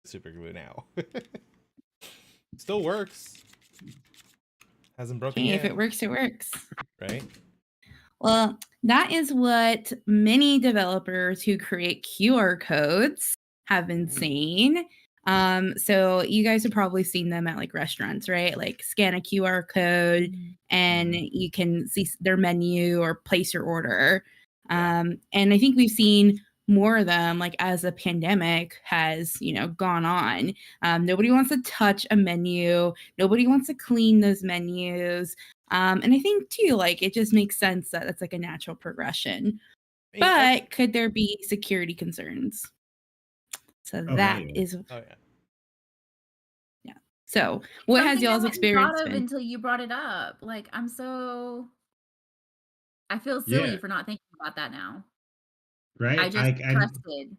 super glue now. Still works. Hasn't broken Hey, yet. if it works, it works. Right? Well, that is what many developers who create QR codes have been saying. So you guys have probably seen them at like restaurants, right? Like scan a QR code and you can see their menu or place your order. And I think we've seen more of them like as the pandemic has, gone on. Nobody wants to touch a menu. Nobody wants to clean those menus. And I think too, like it just makes sense that that's like a natural progression. But could there be security concerns? So that is. Oh yeah. Yeah. So what has y'all's experience been? Until you brought it up? Like I feel silly for not thinking about that now. Right. I just trusted.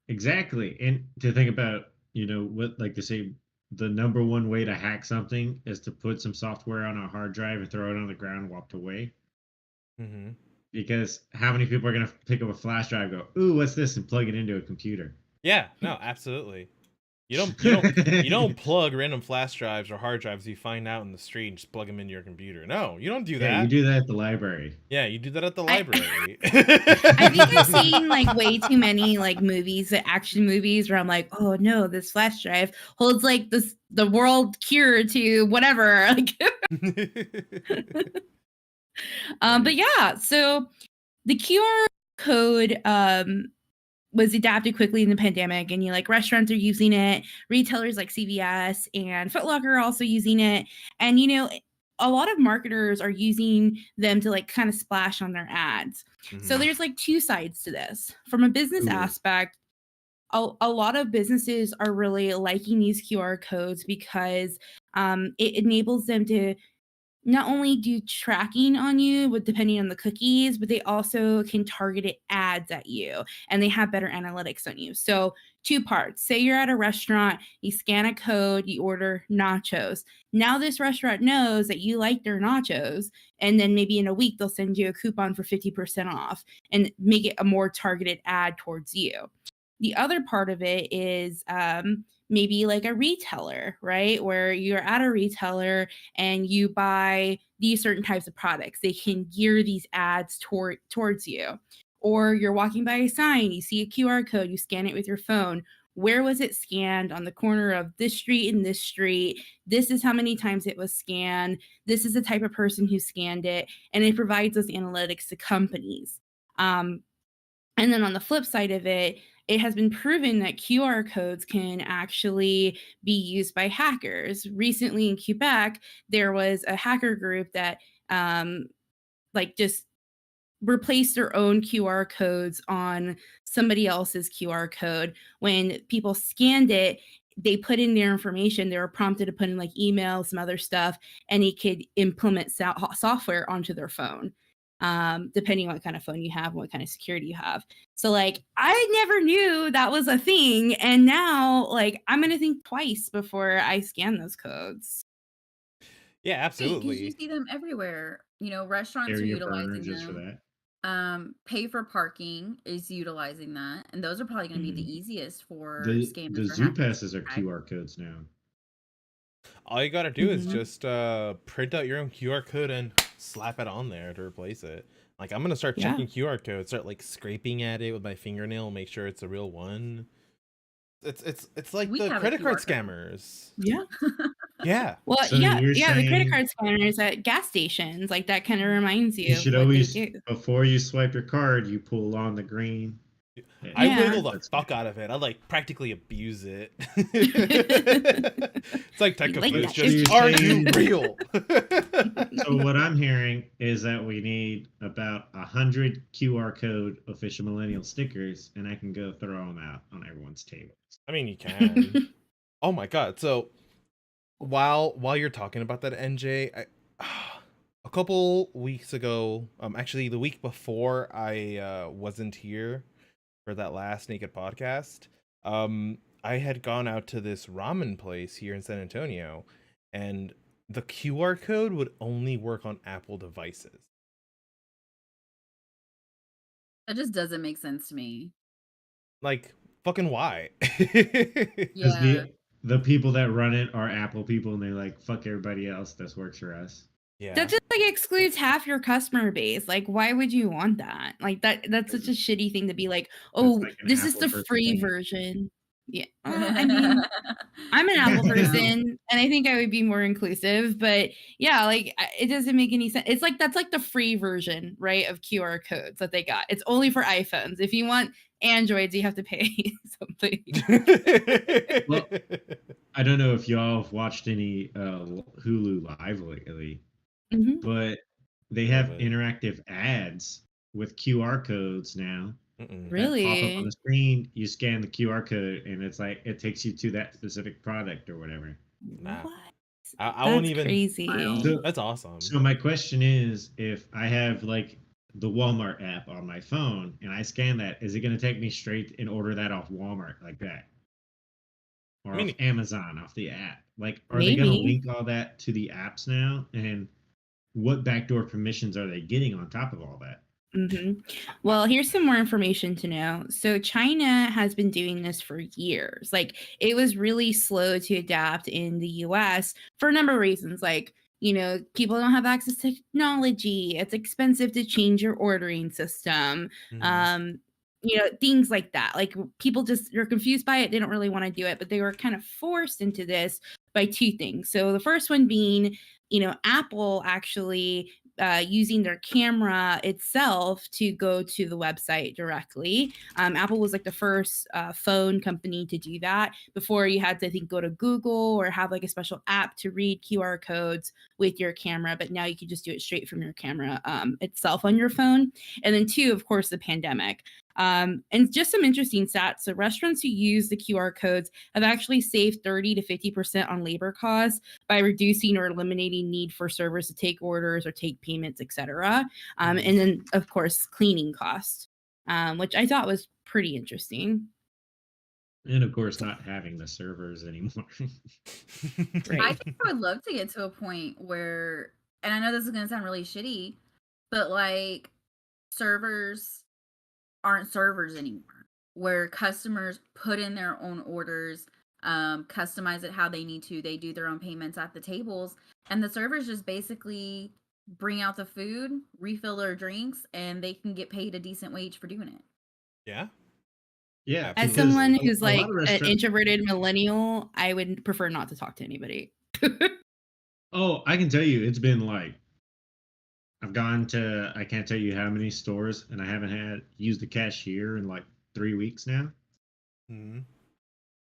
Exactly. And to think about, what like to say the number one way to hack something is to put some software on a hard drive and throw it on the ground and walk away. Mm-hmm. Because how many people are going to pick up a flash drive and go, ooh, what's this, and plug it into a computer? Yeah, no, absolutely. You don't plug random flash drives or hard drives you find out in the street and just plug them into your computer. No, you don't do that. Yeah, you do that at the library. Yeah, you do that at the library. I think I've seen like way too many like movies, action movies, where I'm like, oh no, this flash drive holds like the world cure to whatever. Like, but yeah, so the QR code was adapted quickly in the pandemic, and restaurants are using it, retailers like CVS and Foot Locker are also using it, and a lot of marketers are using them to like kind of splash on their ads. So there's like two sides to this. From a business aspect, a lot of businesses are really liking these QR codes because it enables them to not only do tracking on you with depending on the cookies, but they also can target ads at you, and they have better analytics on you. So 2 parts. Say you're at a restaurant, you scan a code, you order nachos. Now this restaurant knows that you like their nachos, and then maybe in a week they'll send you a coupon for 50% off and make it a more targeted ad towards you. The other part of it is maybe like a retailer, right? Where you're at a retailer and you buy these certain types of products. They can gear these ads towards you. Or you're walking by a sign, you see a QR code, you scan it with your phone. Where was it scanned? On the corner of this street and this street. This is how many times it was scanned. This is the type of person who scanned it. And it provides those analytics to companies. And then on the flip side of it, it has been proven that QR codes can actually be used by hackers. Recently in Quebec, there was a hacker group that just replaced their own QR codes on somebody else's QR code. When people scanned it, they put in their information. They were prompted to put in like email, some other stuff, and it could implement software onto their phone. Depending on what kind of phone you have and what kind of security you have. So like I never knew that was a thing, and now like I'm gonna think twice before I scan those codes. Yeah, absolutely. Because you see them everywhere. Restaurants are utilizing just them. For that. Pay for parking is utilizing that, and those are probably going to be the easiest for scammers. The Zoo Passes are QR codes now. All you gotta do is just print out your own QR code and slap it on there to replace it. Like I'm gonna start checking QR codes, start like scraping at it with my fingernail, make sure it's a real one. It's like the credit card scammers. Yeah. Yeah. Well, so the credit card scanners at gas stations, like that kind of reminds you. You should always, before you swipe your card, you pull on the green. I wiggle the fuck out of it. I like practically abuse it. It's like Tekka just, are you real? So what I'm hearing is that we need about 100 QR code official millennial stickers, and I can go throw them out on everyone's tables. I mean, you can. Oh my god! So while you're talking about that, NJ, a couple weeks ago, actually the week before I wasn't here for that last NAKE'd podcast, I had gone out to this ramen place here in San Antonio, and the QR code would only work on Apple devices. That just doesn't make sense to me. Like, fucking why? Because Yeah. the people that run it are Apple people, and they're like, fuck everybody else. This works for us. Yeah. That just like excludes half your customer base. Like, why would you want that? Like that's such a shitty thing to be like, oh, like an this is Apple the person free thing. version. Yeah. I mean, I'm an Apple Yeah. person, and I think I would be more inclusive, but yeah, like it doesn't make any sense. It's like that's like the free version, right, of QR codes that they got. It's only for iPhones. If you want Androids, you have to pay something. Well, I don't know if y'all have watched any Hulu Live lately, Mhm. but they have Love it. interactive ads with QR codes now Mm-mm. that pop up on Really? the screen. You scan the QR code, and it's like it takes you to that specific product or whatever. Nah. What? I won't That's even. crazy. So, That's awesome. so my question is, if I have like the Walmart app on my phone and I scan that, is it going to take me straight and order that off Walmart like that? I Or off mean, Amazon off the app? Like, are they going to Maybe. link all that to the apps now? And what backdoor permissions are they getting on top of all that? hmm Well, here's some more information to know. So, China has been doing this for years. Like, it was really slow to adapt in the US for a number of reasons. Like, people don't have access to technology. It's expensive to change your ordering system. mhm. Things like that. Like, people just are confused by it. They don't really want to do it, but they were kind of forced into this by two things. So, the first one being, Apple actually using their camera itself to go to the website directly. Apple was like the first phone company to do that. Before, you had to, I think, go to Google or have like a special app to read QR codes with your camera, but now you can just do it straight from your camera itself on your phone. And then two, of course, the pandemic. And just some interesting stats. So restaurants who use the QR codes have actually saved 30 to 50% on labor costs by reducing or eliminating need for servers to take orders or take payments, etc. And then, of course, cleaning costs, which I thought was pretty interesting. And of course, not having the servers anymore. I Right. think I would love to get to a point where, and I know this is going to sound really shitty, but like servers aren't servers anymore, where customers put in their own orders, customize it how they need to. They do their own payments at the tables, and the servers just basically bring out the food, refill their drinks, and they can get paid a decent wage for doing it. Yeah. Yeah, As because someone Absolutely. who's a lot like of an restaurants. introverted millennial, I would prefer not to talk to anybody. Oh, I can tell you, it's been like I've gone to I can't tell you how many stores, and I haven't had used the cashier in like 3 weeks now. Mhm.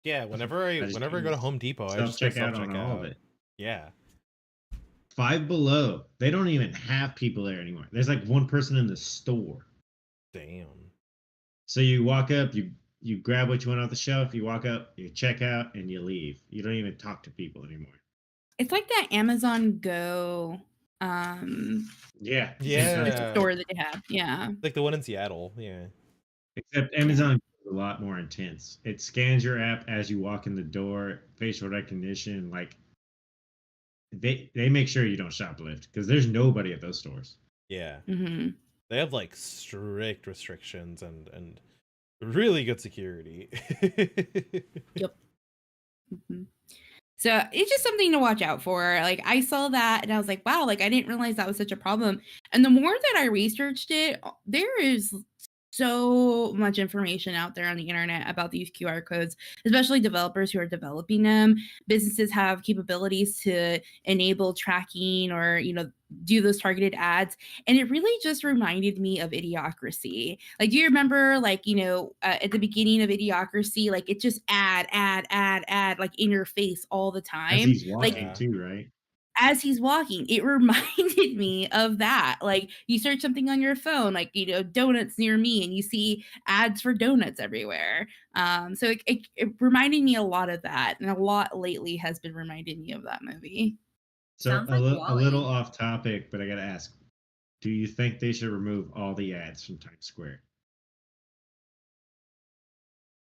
Yeah. Whenever I I just go to use Home Depot, I self just go checkout self on all of checkout. it. Yeah. Five Below, they don't even have people there anymore. There's like one person in the store. Damn. So you walk up, you grab what you want off the shelf, you walk up, you check out, and you leave. You don't even talk to people anymore. It's like that Amazon Go Yeah, Yeah. store that they have. Yeah. Like the one in Seattle. Yeah. except Amazon is a lot more intense. It scans your app as you walk in the door, facial recognition, like they make sure you don't shoplift because there's nobody at those stores. Yeah. hmm They have like strict restrictions and really good security. Yep. hmm So it's just something to watch out for. Like I saw that and I was like, wow, like I didn't realize that was such a problem. And the more that I researched it, there is so much information out there on the internet about these QR codes, especially developers who are developing them. Businesses have capabilities to enable tracking or, do those targeted ads. And it really just reminded me of Idiocracy. Like, do you remember, like, at the beginning of Idiocracy, like it just ad, like in your face all the As time? he's Like, walking Yeah. too, right? as he's walking, it reminded me of that. Like you search something on your phone, like donuts near me, and you see ads for donuts everywhere. So it reminded me a lot of that, and a lot lately has been reminding me of that movie. So Sounds like a little Wally. off topic, but I gotta ask: do you think they should remove all the ads from Times Square?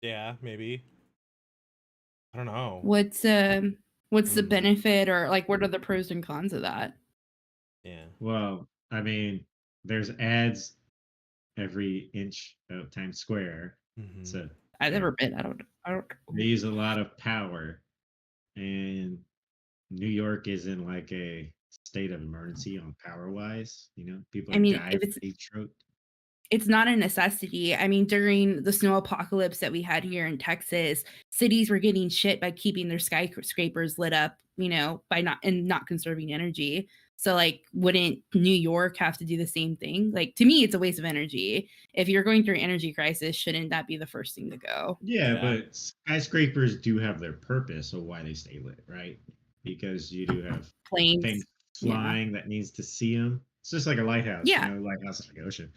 Yeah, maybe. I don't know. What's the Mm, benefit, or like what are the pros and cons of that? yeah. Well, I mean, there's ads every inch of Times Square. Hmm. So I've Yeah. never been. I don't. They use a lot of power, and New York is in like a state of emergency on power wise. You know, people I are mean, dying if of heat stroke. it's not a necessity. I mean, during the snow apocalypse that we had here in Texas, cities were getting shit by keeping their skyscrapers lit up, by not conserving energy. So like, wouldn't New York have to do the same thing? Like, to me, it's a waste of energy. If you're going through an energy crisis, shouldn't that be the first thing to go? Yeah, Yeah. but skyscrapers do have their purpose of why they stay lit, right? Because you do have Planes. things Yeah. flying that needs to see them. It's just like a lighthouse, Yeah. lighthouse is like ocean.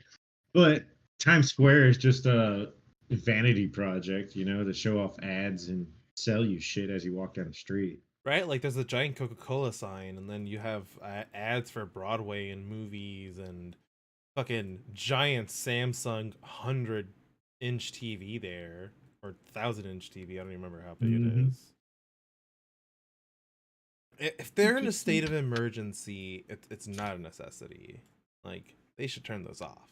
But Times Square is just a vanity project, to show off ads and sell you shit as you walk down the street. Right? Like there's a giant Coca-Cola sign, and then you have ads for Broadway and movies and fucking giant Samsung 100-inch TV there, or 1,000-inch TV. I don't even remember how big it Mhm. is. If they're in a state of emergency, it's not a necessity. Like, they should turn those off.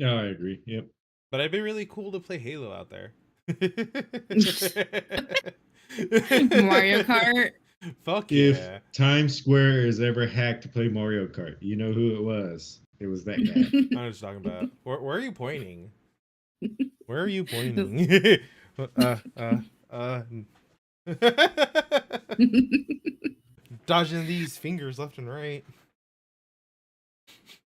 Oh, I agree. Yep. But it'd be really cool to play Halo out there. Mario Kart. Fuck If yeah. Times Square is ever hacked to play Mario Kart, you know who it was. It was that guy. I'm just talking about. Where are you pointing? Where are you pointing? Dodging these fingers left and right.